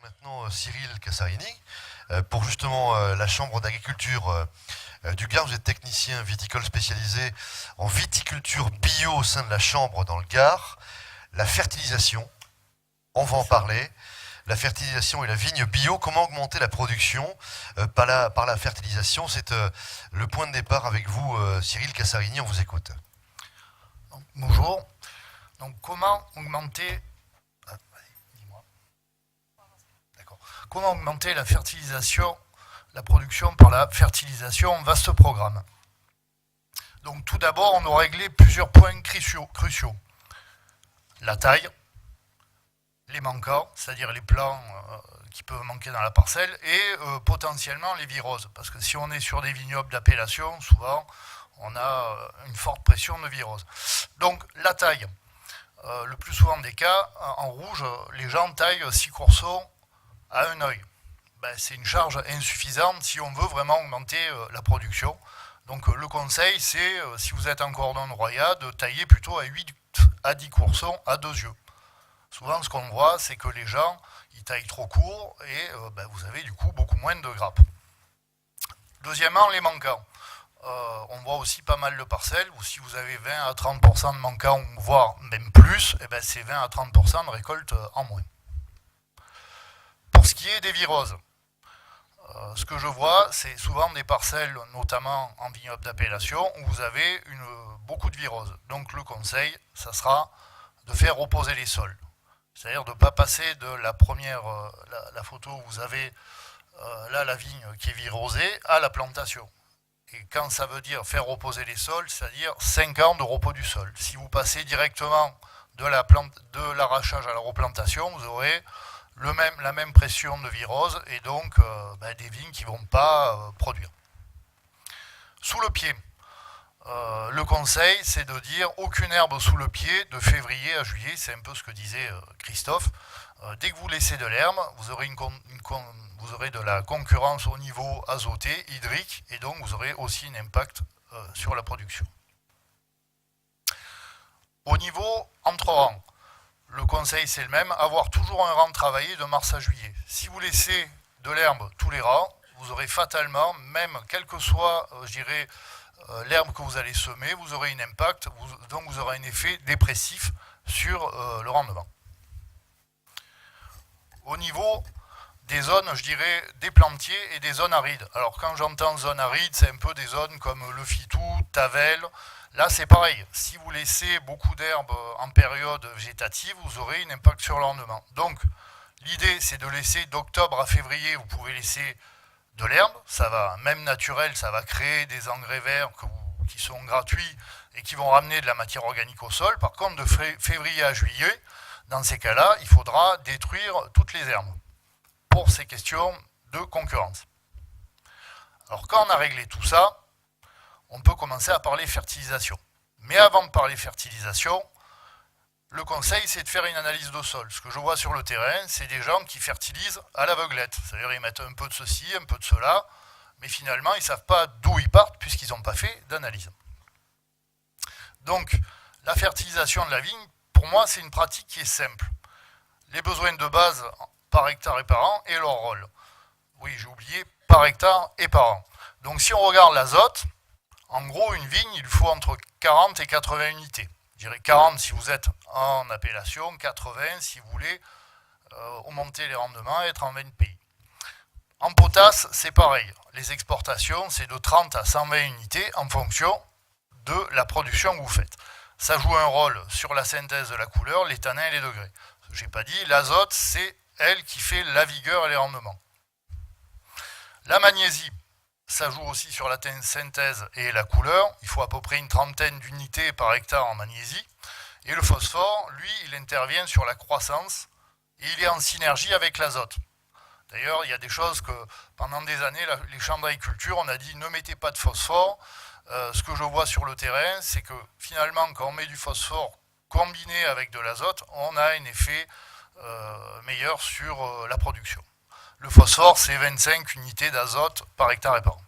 Maintenant Cyril Cassarini pour justement la Chambre d'agriculture du Gard. Vous êtes technicien viticole spécialisé en viticulture bio au sein de la Chambre dans le Gard. La fertilisation, on va en parler. La fertilisation et la vigne bio, comment augmenter la production par la fertilisation? C'est le point de départ avec vous, Cyril Cassarini, on vous écoute. Donc, bonjour. Donc, comment augmenter... Comment augmenter la fertilisation, la production par la fertilisation? Vaste programme. Donc, tout d'abord, on a réglé plusieurs points cruciaux. La taille, les manquants, c'est-à-dire les plants qui peuvent manquer dans la parcelle, et potentiellement les viroses. Parce que si on est sur des vignobles d'appellation, souvent, on a une forte pression de virose. Donc, la taille. Le plus souvent des cas, en rouge, les gens taillent 6 courceaux à un œil. C'est une charge insuffisante si on veut vraiment augmenter la production. Donc le conseil, c'est, si vous êtes en cordon de Roya, de tailler plutôt à 8 à 10 coursons à 2 yeux. Souvent, ce qu'on voit, c'est que les gens, ils taillent trop court et vous avez du coup beaucoup moins de grappes. Deuxièmement, les manquants. On voit aussi pas mal de parcelles où si vous avez 20 à 30% de manquants, voire même plus, c'est 20 à 30% de récolte en moins. Pour ce qui est des viroses, ce que je vois, c'est souvent des parcelles, notamment en vignoble d'appellation, où vous avez beaucoup de viroses. Donc le conseil, ça sera de faire reposer les sols. C'est-à-dire de ne pas passer de la première, la photo où vous avez là la vigne qui est virosée, à la plantation. Et quand ça veut dire faire reposer les sols, c'est-à-dire 5 ans de repos du sol. Si vous passez directement de l'arrachage à la replantation, vous aurez la même pression de virose et donc des vignes qui ne vont pas produire. Sous le pied, le conseil, c'est de dire aucune herbe sous le pied de février à juillet, c'est un peu ce que disait Christophe. Dès que vous laissez de l'herbe, vous aurez vous aurez de la concurrence au niveau azoté, hydrique, et donc vous aurez aussi un impact sur la production. Au niveau entre rangs, le conseil c'est le même, avoir toujours un rang travaillé de mars à juillet. Si vous laissez de l'herbe tous les rangs, vous aurez fatalement, même quelle que soit, l'herbe que vous allez semer, vous aurez un impact, donc vous aurez un effet dépressif sur le rendement. Au niveau des zones, des plantiers et des zones arides. Alors quand j'entends zone aride, c'est un peu des zones comme le Fitou, Tavel. Là, c'est pareil. Si vous laissez beaucoup d'herbes en période végétative, vous aurez un impact sur le rendement. Donc, l'idée, c'est de laisser d'octobre à février, vous pouvez laisser de l'herbe. Ça va, même naturel, ça va créer des engrais verts qui sont gratuits et qui vont ramener de la matière organique au sol. Par contre, de février à juillet, dans ces cas-là, il faudra détruire toutes les herbes pour ces questions de concurrence. Alors, quand on a réglé tout ça, on peut commencer à parler fertilisation. Mais avant de parler fertilisation, le conseil, c'est de faire une analyse de sol. Ce que je vois sur le terrain, c'est des gens qui fertilisent à l'aveuglette. C'est-à-dire ils mettent un peu de ceci, un peu de cela, mais finalement, ils ne savent pas d'où ils partent puisqu'ils n'ont pas fait d'analyse. Donc, la fertilisation de la vigne, pour moi, c'est une pratique qui est simple. Les besoins de base par hectare et par an et leur rôle. Oui, j'ai oublié, par hectare et par an. Donc, si on regarde l'azote, en gros, une vigne, il faut entre 40 et 80 unités. Je dirais 40 si vous êtes en appellation, 80 si vous voulez augmenter les rendements et être en 20 pays. En potasse, c'est pareil. Les exportations, c'est de 30 à 120 unités en fonction de la production que vous faites. Ça joue un rôle sur la synthèse de la couleur, les tanins et les degrés. Je n'ai pas dit, l'azote, c'est elle qui fait la vigueur et les rendements. La magnésie, ça joue aussi sur la synthèse et la couleur. Il faut à peu près une trentaine d'unités par hectare en magnésie. Et le phosphore, lui, il intervient sur la croissance et il est en synergie avec l'azote. D'ailleurs, il y a des choses que pendant des années, les chambres d'agriculture, on a dit ne mettez pas de phosphore. Ce que je vois sur le terrain, c'est que finalement, quand on met du phosphore combiné avec de l'azote, on a un effet meilleur sur la production. Le phosphore, c'est 25 unités d'azote par hectare et par an.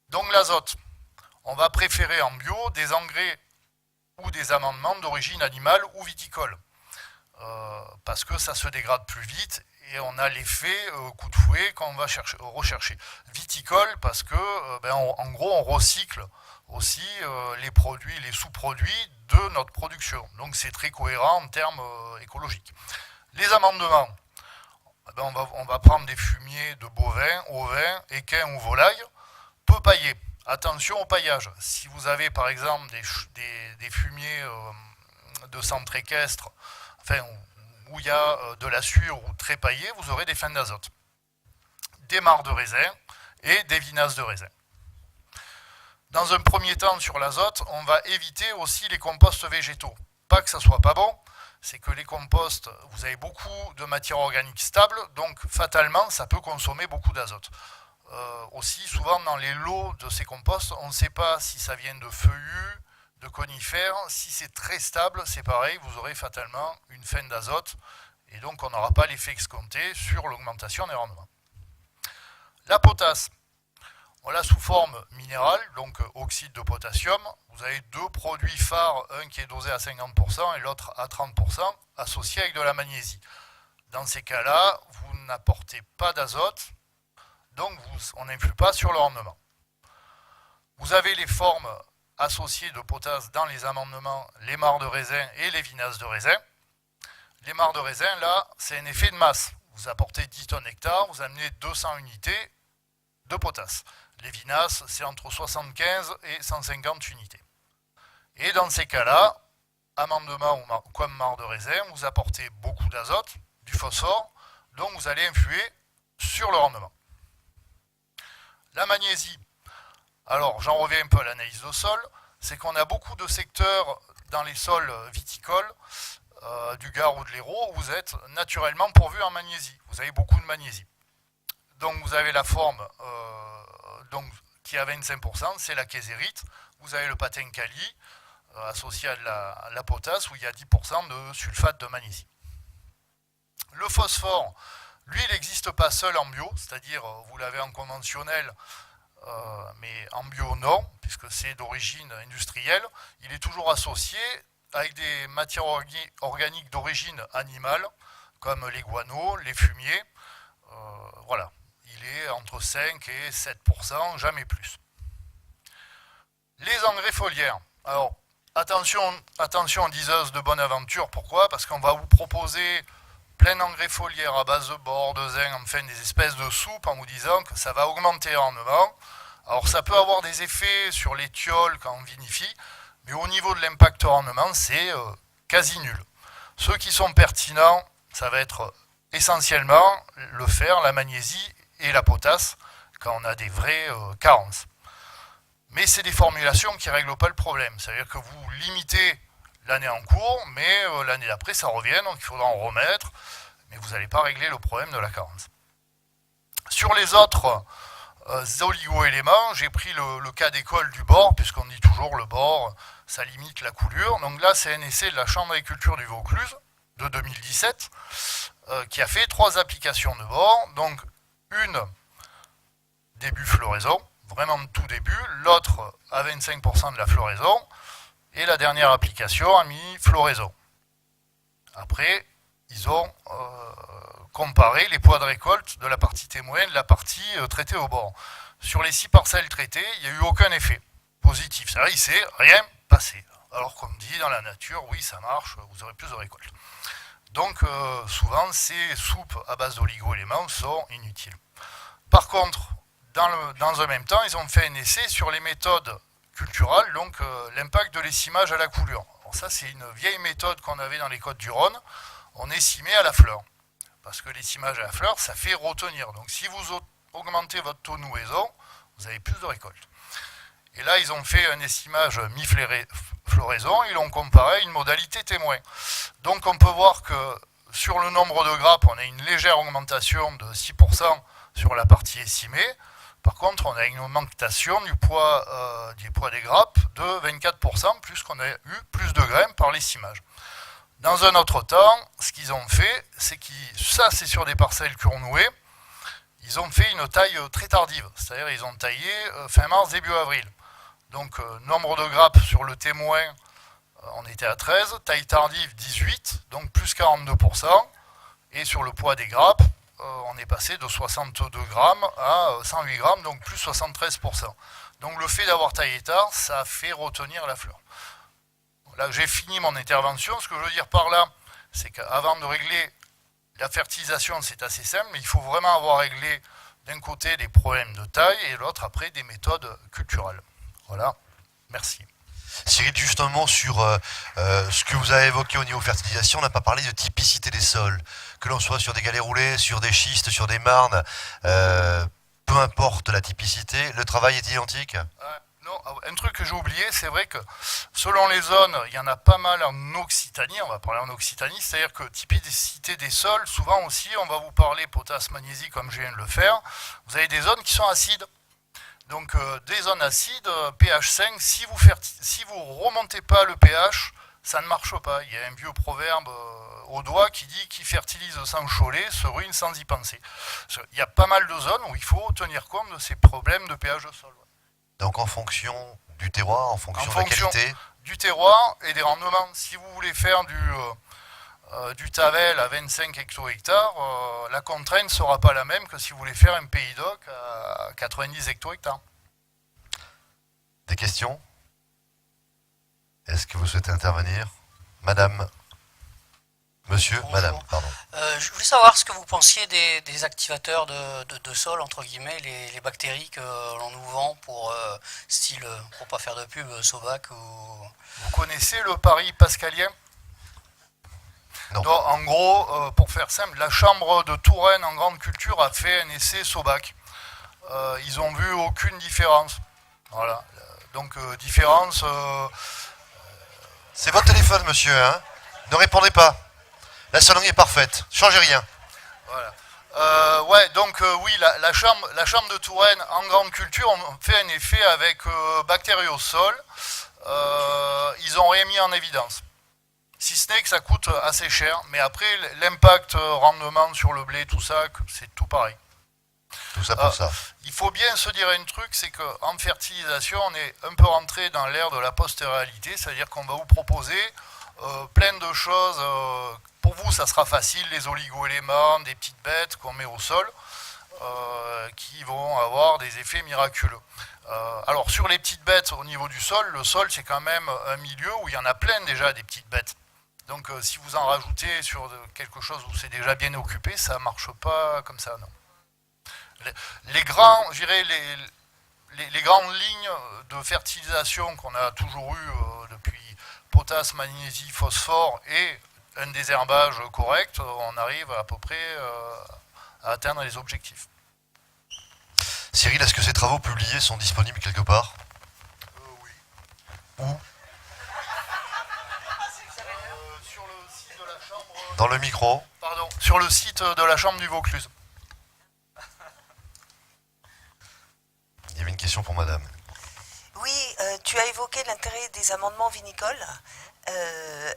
Donc l'azote, on va préférer en bio des engrais ou des amendements d'origine animale ou viticole. parce que ça se dégrade plus vite et on a l'effet coup de fouet qu'on va rechercher. Viticole parce que en gros on recycle aussi les produits, les sous-produits de notre production. Donc c'est très cohérent en termes écologiques. Les amendements, on va prendre des fumiers de bovins, ovins, équins ou volailles, peu paillés. Attention au paillage. Si vous avez par exemple des fumiers de centre équestre, enfin, où il y a de la sueur ou très paillé, vous aurez des fins d'azote. Des mares de raisin et des vinasses de raisin. Dans un premier temps, sur l'azote, on va éviter aussi les composts végétaux. Pas que ça soit pas bon, c'est que les composts, vous avez beaucoup de matière organique stable, donc fatalement, ça peut consommer beaucoup d'azote. Aussi, souvent dans les lots de ces composts, on ne sait pas si ça vient de feuillus, de conifères. Si c'est très stable, c'est pareil, vous aurez fatalement une fin d'azote, et donc on n'aura pas l'effet escompté sur l'augmentation des rendements. La potasse, on l'a sous forme minérale, donc oxyde de potassium. Vous avez deux produits phares, un qui est dosé à 50% et l'autre à 30%, associés avec de la magnésie. Dans ces cas-là, vous n'apportez pas d'azote, donc on n'influe pas sur le rendement. Vous avez les formes associées de potasse dans les amendements, les mares de raisin et les vinasses de raisin. Les mares de raisin, là, c'est un effet de masse. Vous apportez 10 tonnes hectare, vous amenez 200 unités de potasse. Les vinasses, c'est entre 75 et 150 unités. Et dans ces cas-là, amendement comme mare de raisin, vous apportez beaucoup d'azote, du phosphore, donc vous allez influer sur le rendement. La magnésie, alors j'en reviens un peu à l'analyse de sol, c'est qu'on a beaucoup de secteurs dans les sols viticoles, du Gard ou de l'Hérault, où vous êtes naturellement pourvu en magnésie. Vous avez beaucoup de magnésie. Donc vous avez la forme qui est à 25%, c'est la késérite. Vous avez le patin kali associé à la potasse où il y a 10% de sulfate de magnésie. Le phosphore, lui, il n'existe pas seul en bio, c'est-à-dire vous l'avez en conventionnel, mais en bio non, puisque c'est d'origine industrielle. Il est toujours associé avec des matières organiques d'origine animale, comme les guanos, les fumiers. Voilà. Il est entre 5 et 7%, jamais plus. Les engrais foliaires. Alors, attention diseuse de bonne aventure. Pourquoi ? Parce qu'on va vous proposer plein d'engrais foliaires à base de bore, de zinc, enfin des espèces de soupes en vous disant que ça va augmenter le rendement. Alors, ça peut avoir des effets sur les tioles quand on vinifie, mais au niveau de l'impact rendement, c'est quasi nul. Ceux qui sont pertinents, ça va être essentiellement le fer, la magnésie et la potasse quand on a des vraies carences. Mais c'est des formulations qui ne règlent pas le problème. C'est-à-dire que vous limitez l'année en cours, mais l'année d'après ça revient, donc il faudra en remettre, mais vous n'allez pas régler le problème de la carence. Sur les autres oligo-éléments, j'ai pris le cas d'école du bore, puisqu'on dit toujours le bore, ça limite la coulure. Donc là, c'est un essai de la Chambre d'agriculture du Vaucluse de 2017 qui a fait 3 applications de bore. Donc une début floraison, vraiment de tout début, l'autre à 25% de la floraison, et la dernière application a mis floraison. Après, ils ont comparé les poids de récolte de la partie témoin de la partie traitée au bord. Sur les 6 parcelles traitées, il n'y a eu aucun effet positif. C'est-à-dire qu'il ne s'est rien passé. Alors qu'on dit dans la nature, oui, ça marche, vous aurez plus de récolte. Donc, souvent, ces soupes à base d'oligo-éléments sont inutiles. Par contre, dans un même temps, ils ont fait un essai sur les méthodes culturales, donc l'impact de l'essimage à la coulure. Alors ça, c'est une vieille méthode qu'on avait dans les Côtes-du-Rhône. On essimait à la fleur. Parce que l'essimage à la fleur, ça fait retenir. Donc si vous augmentez votre taux de nouaison, vous avez plus de récolte. Et là, ils ont fait un essimage mi-floraison, ils l'ont comparé à une modalité témoin. Donc on peut voir que sur le nombre de grappes, on a une légère augmentation de 6% sur la partie essimée. Par contre, on a une augmentation du poids des grappes de 24%, puisqu'on a eu plus de graines par l'essimage. Dans un autre temps, ce qu'ils ont fait, c'est ça c'est sur des parcelles cornouées, ils ont fait une taille très tardive, c'est-à-dire ils ont taillé fin mars, début avril. Donc nombre de grappes sur le témoin On était à 13, taille tardive 18, donc plus 42%. Et sur le poids des grappes, on est passé de 62 grammes à 108 grammes, donc plus 73%. Donc le fait d'avoir taillé tard, ça a fait retenir la fleur. Là, j'ai fini mon intervention. Ce que je veux dire par là, c'est qu'avant de régler la fertilisation, c'est assez simple, mais il faut vraiment avoir réglé d'un côté des problèmes de taille et de l'autre après des méthodes culturelles. Voilà, merci. Cyril, justement, sur ce que vous avez évoqué au niveau fertilisation, on n'a pas parlé de typicité des sols. Que l'on soit sur des galets roulés, sur des schistes, sur des marnes, peu importe la typicité, le travail est identique. Non, un truc que j'ai oublié, c'est vrai que selon les zones, il y en a pas mal en Occitanie, on va parler en Occitanie, c'est-à-dire que typicité des sols, souvent aussi, on va vous parler potasse, magnésie, comme je viens de le faire, vous avez des zones qui sont acides. Donc des zones acides, pH 5, si vous remontez pas le pH, ça ne marche pas. Il y a un vieux proverbe au doigt qui dit qui fertilise sans cholet se ruine sans y penser. Il y a pas mal de zones où il faut tenir compte de ces problèmes de pH de sol. Donc en fonction du terroir, en fonction de la qualité du terroir et des rendements. Si vous voulez faire du Tavel à 25 hecto-hectares, la contrainte ne sera pas la même que si vous voulez faire un Pays d'Oc à 90 hecto-hectares. Des questions? Est-ce que vous souhaitez intervenir? Madame? Monsieur? Bonjour. Madame, pardon. Je voulais savoir ce que vous pensiez des activateurs de sol, entre guillemets, les bactéries que l'on nous vend pour style, pour pas faire de pub, Sovac ou... Vous connaissez le pari pascalien? Non. Non, en gros, pour faire simple, la chambre de Touraine en grande culture a fait un essai Sovac. Ils n'ont vu aucune différence. Voilà. Donc, différence... C'est votre téléphone, monsieur, hein? Ne répondez pas. La sonnerie est parfaite. Changez rien. Voilà. Ouais, donc oui, la chambre de Touraine en grande culture, on fait un effet avec bactériosol. Ils ont rien mis en évidence. Si ce n'est que ça coûte assez cher, mais après l'impact rendement sur le blé, tout ça, c'est tout pareil. Tout ça pour ça. Il faut bien se dire un truc, c'est qu'en fertilisation, on est un peu rentré dans l'ère de la post-réalité, c'est-à-dire qu'on va vous proposer plein de choses. Pour vous, ça sera facile, les oligo-éléments, des petites bêtes qu'on met au sol, qui vont avoir des effets miraculeux. Alors sur les petites bêtes au niveau du sol, le sol c'est quand même un milieu où il y en a plein déjà des petites bêtes. Donc si vous en rajoutez sur quelque chose où c'est déjà bien occupé, ça ne marche pas comme ça, non. Les grandes lignes de fertilisation qu'on a toujours eu depuis potasse, magnésie, phosphore et un désherbage correct, on arrive à peu près à atteindre les objectifs. Cyril, est-ce que ces travaux publiés sont disponibles quelque part? Oui. Où? Sur le site de la chambre... Dans le micro. Pardon, sur le site de la chambre du Vaucluse. Il y avait une question pour madame. Oui, tu as évoqué l'intérêt des amendements vinicoles.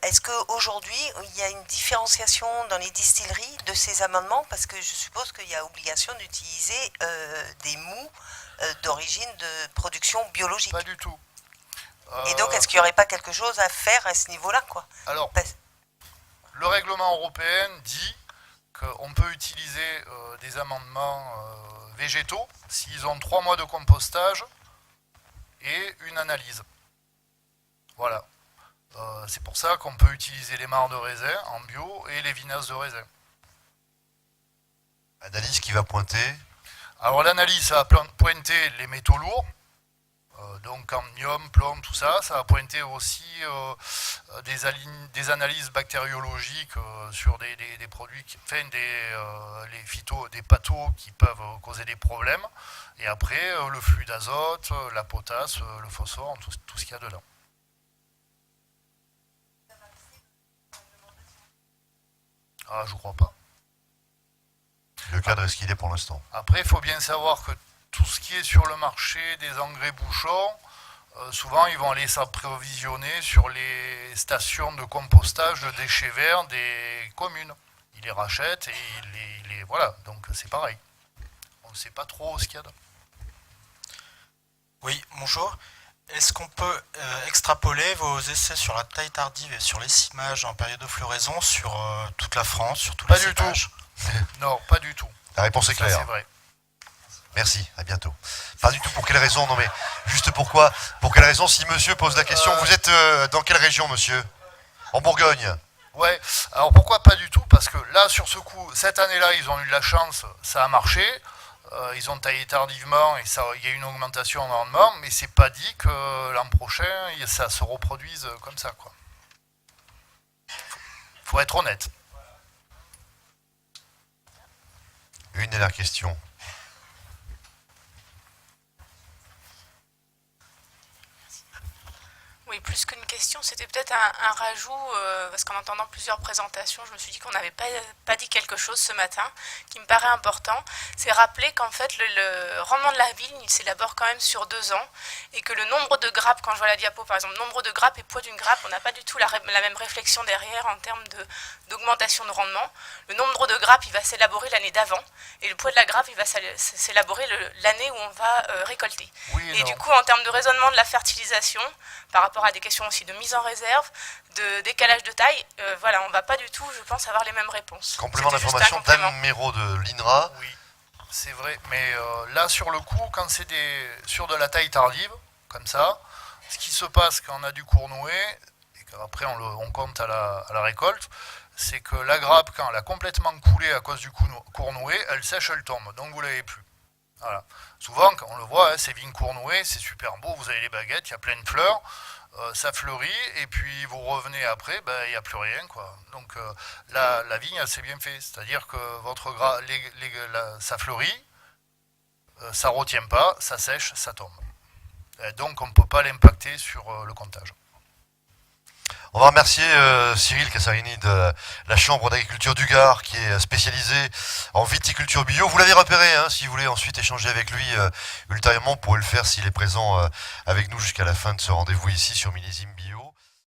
Est-ce qu'aujourd'hui, il y a une différenciation dans les distilleries de ces amendements? Parce que je suppose qu'il y a obligation d'utiliser des mous d'origine de production biologique. Pas du tout. Et donc, est-ce qu'il n'y aurait pas quelque chose à faire à ce niveau-là, quoi? Alors, le règlement européen dit qu'on peut utiliser des amendements végétaux s'ils ont 3 mois de compostage et une analyse. Voilà. C'est pour ça qu'on peut utiliser les mares de raisin en bio et les vinasses de raisin. Analyse qui va pointer. Alors l'analyse, ça va pointer les métaux lourds, donc cadmium, plomb, tout ça. Ça va pointer aussi des analyses bactériologiques sur des produits, les phytos, des pathos qui peuvent causer des problèmes. Et après, le flux d'azote, la potasse, le phosphore, tout ce qu'il y a dedans. Ah, je crois pas. Le cadre est ce qu'il est pour l'instant. Après, il faut bien savoir que tout ce qui est sur le marché des engrais bouchons, souvent ils vont aller s'approvisionner sur les stations de compostage de déchets verts des communes. Ils les rachètent et ils les voilà, donc c'est pareil. On ne sait pas trop ce qu'il y a dedans. Oui, bonjour. Est-ce qu'on peut extrapoler vos essais sur la taille tardive et sur l'essaimage en période de floraison sur toute la France, sur tous Pas les du tout. cépages? Non, pas du tout. La réponse est Ça, claire. c'est vrai. Merci, à bientôt. Pas du tout, pour quelle raison? Non mais, juste pourquoi? Pour quelle raison, si monsieur pose la question? Vous êtes dans quelle région, monsieur? En Bourgogne? Ouais, alors pourquoi pas du tout? Parce que là, sur ce coup, cette année-là, ils ont eu de la chance, ça a marché. Ils ont taillé tardivement et il y a une augmentation en rendement, mais c'est pas dit que l'an prochain, ça se reproduise comme ça, quoi. Faut être honnête. Une dernière question. Oui, plus qu'une question, c'était peut-être un rajout, parce qu'en entendant plusieurs présentations, je me suis dit qu'on n'avait pas dit quelque chose ce matin, qui me paraît important. C'est rappeler qu'en fait, le rendement de la vigne, il s'élabore quand même sur 2 ans, et que le nombre de grappes, quand je vois la diapo par exemple, nombre de grappes et poids d'une grappe, on n'a pas du tout la même réflexion derrière en termes d'augmentation de rendement. Le nombre de grappes, il va s'élaborer l'année d'avant, et le poids de la grappe, il va s'élaborer l'année où on va récolter. Oui Et non. du coup, en termes de raisonnement de la fertilisation, par rapport à des questions aussi de mise en réserve, de décalage de taille, voilà, on ne va pas du tout, je pense, avoir les mêmes réponses. Complément C'était juste un d'information complément. d'un numéro de l'INRA. Oui, c'est vrai. Mais là, sur le coup, quand c'est sur de la taille tardive, comme ça, ce qui se passe quand on a du cournoué, et qu'après on compte à la récolte, c'est que la grappe, quand elle a complètement coulé à cause du cournoué, elle sèche, elle tombe. Donc vous ne l'avez plus. Voilà. Souvent, quand on le voit, hein, ces vignes cournouées, c'est super beau, vous avez les baguettes, il y a plein de fleurs, ça fleurit, et puis vous revenez après, il n'y a plus rien, quoi. Donc la vigne, elle s'est bien fait. C'est-à-dire que ça fleurit, ça ne retient pas, ça sèche, ça tombe. Et donc on ne peut pas l'impacter sur le comptage. On va remercier Cyril Cassarini de la Chambre d'agriculture du Gard qui est spécialisée en viticulture bio. Vous l'avez repéré, hein, si vous voulez ensuite échanger avec lui ultérieurement, vous pourrez le faire s'il est présent avec nous jusqu'à la fin de ce rendez-vous ici sur Millésime Bio.